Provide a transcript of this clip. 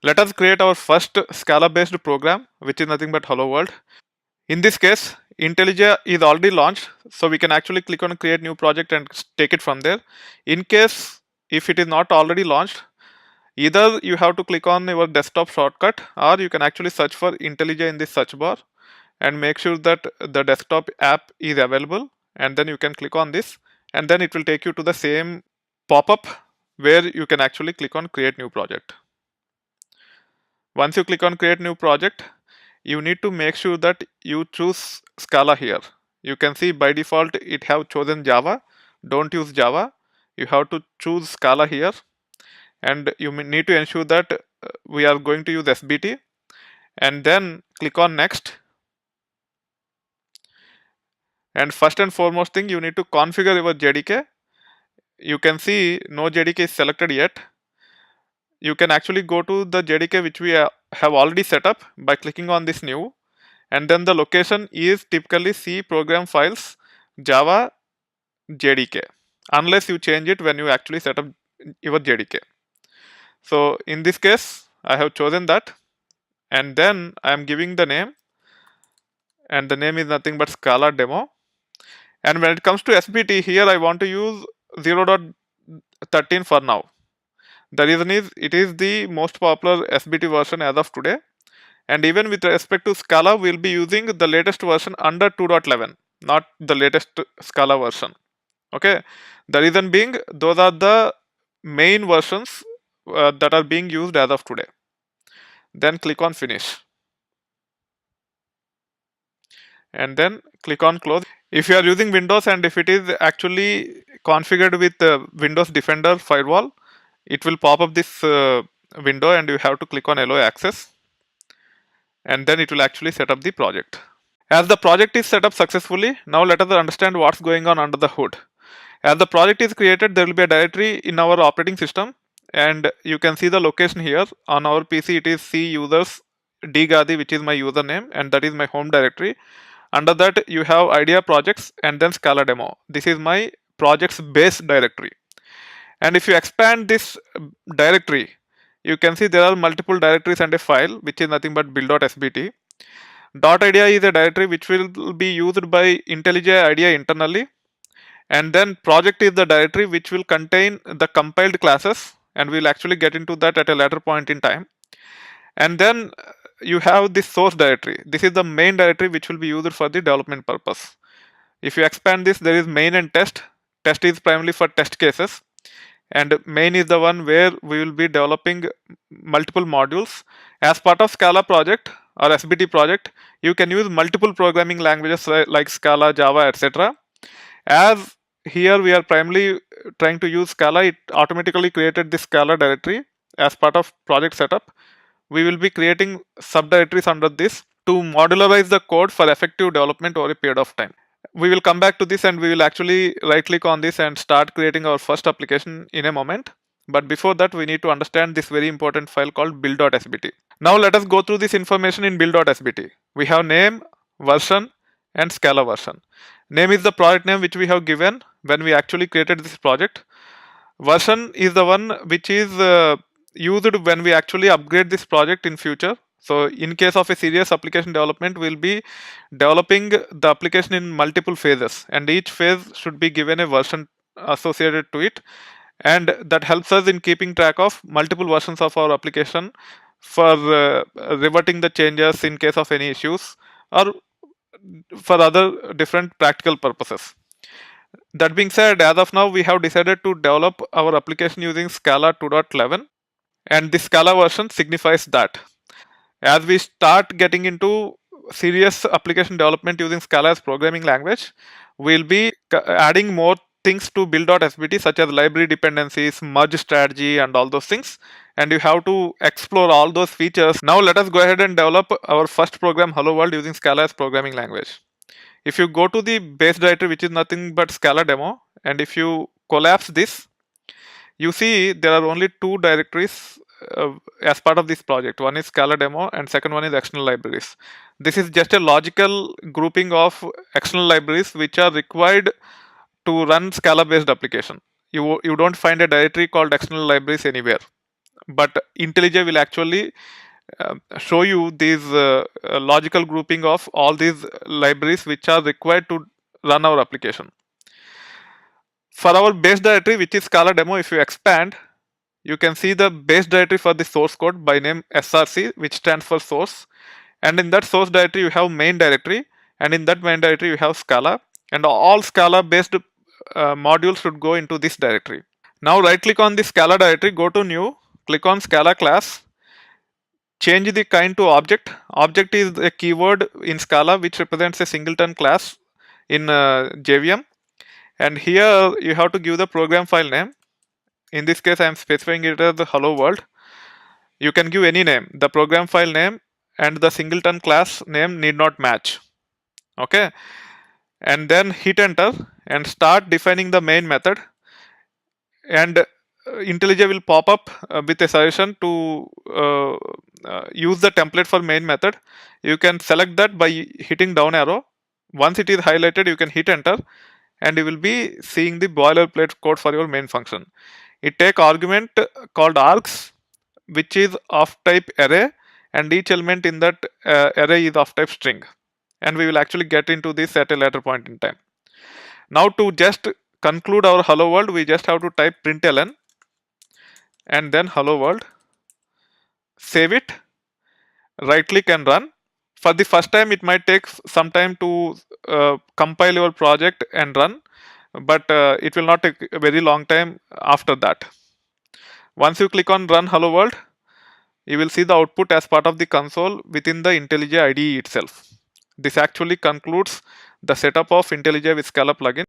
Let us create our first Scala based program, which is nothing but hello world. In this case, IntelliJ is already launched, so we can actually click on create new project and take it from there. In case if it is not already launched, either you have to click on your desktop shortcut, or you can actually search for IntelliJ in this search bar and make sure that the desktop app is available, and then you can click on this, and then it will take you to the same pop-up where you can actually click on create new project. Once you click on create new project, you need to make sure that you choose Scala here. You can see by default it have chosen Java. Don't use Java. You have to choose Scala here, and you need to ensure that we are going to use SBT, and then click on next. And first and foremost thing, you need to configure your JDK. You can see no JDK is selected yet. You can actually go to the JDK which we have already set up by clicking on this new, and then the location is typically C program files Java JDK, unless you change it when you actually set up your JDK. So in this case, I have chosen that, and then I am giving the name, and the name is nothing but Scala demo. And when it comes to SBT, here I want to use 0.13 for now. The reason is it is the most popular SBT version as of today, and even with respect to Scala, we'll be using the latest version under 2.11, not the latest Scala version. Okay, the reason being those are the main versions that are being used as of today. Then click on finish, and then click on close. If you are using Windows and if it is actually configured with Windows Defender firewall, it will pop up this window, and you have to click on allow access, and then it will actually set up the project. As the project is set up successfully, now let us understand what's going on under the hood. As the project is created, there will be a directory in our operating system, and you can see the location here. On our PC, it is C users dgadi, which is my username, and that is my home directory. Under that, you have idea projects and then Scala demo. This is my project's base directory. And if you expand this directory, you can see there are multiple directories and a file, which is nothing but build.sbt. .idea is a directory which will be used by IntelliJ IDEA internally, and then project is the directory which will contain the compiled classes, and we'll actually get into that at a later point in time. And then you have this source directory. This is the main directory which will be used for the development purpose. If you expand this, there is main and test. Test is primarily for test cases, and main is the one where we will be developing multiple modules. As part of Scala project or SBT project, you can use multiple programming languages like Scala, Java, etc. As here we are primarily trying to use Scala, it automatically created this Scala directory as part of project setup. We will be creating subdirectories under this to modularize the code for effective development over a period of time. We will come back to this, and we will actually right click on this and start creating our first application in a moment. But before that, we need to understand this very important file called build.sbt. Now let us go through this information in build.sbt. We have name, version, and Scala version. Name is the project name which we have given when we actually created this project. Version is the one which is used when we actually upgrade this project in future. So in case of a serious application development, we'll be developing the application in multiple phases, and each phase should be given a version associated to it, and that helps us in keeping track of multiple versions of our application for reverting the changes in case of any issues or for other different practical purposes. That being said, as of now, we have decided to develop our application using Scala 2.11, and the Scala version signifies that. As we start getting into serious application development using Scala as programming language, we'll be adding more things to build.sbt, such as library dependencies, merge strategy, and all those things. And you have to explore all those features. Now let us go ahead and develop our first program, Hello World, using Scala as programming language. If you go to the base directory, which is nothing but Scala demo, and if you collapse this, you see there are only two directories as part of this project. One is Scala demo, and second one is external libraries. This is just a logical grouping of external libraries which are required to run Scala based application. You don't find a directory called external libraries anywhere. but IntelliJ will actually show you these logical grouping of all these libraries which are required to run our application. For our base directory, which is Scala demo, if you expand, you can see the base directory for the source code by name src, which stands for source. And in that source directory, you have main directory, and in that main directory, you have Scala, and all Scala based modules should go into this directory. Now right click on the Scala directory, go to new, click on Scala class, change the kind to object. Object is a keyword in Scala which represents a singleton class in JVM. And here you have to give the program file name. In this case, I am specifying it as the hello world. You can give any name. The program file name and the singleton class name need not match. Okay. And then hit enter and start defining the main method. And IntelliJ will pop up with a suggestion to use the template for main method. You can select that by hitting down arrow. Once it is highlighted, you can hit enter and you will be seeing the boilerplate code for your main function. It take argument called args, which is of type array, and each element in that array is of type string. And we will actually get into this at a later point in time. Now to just conclude our hello world, we just have to type println and then hello world, save it, right click and run. For the first time, it might take some time to compile your project and run, but it will not take a very long time after that. Once you click on run hello world, you will see the output as part of the console within the IntelliJ IDE itself. This actually concludes the setup of IntelliJ with Scala plugin.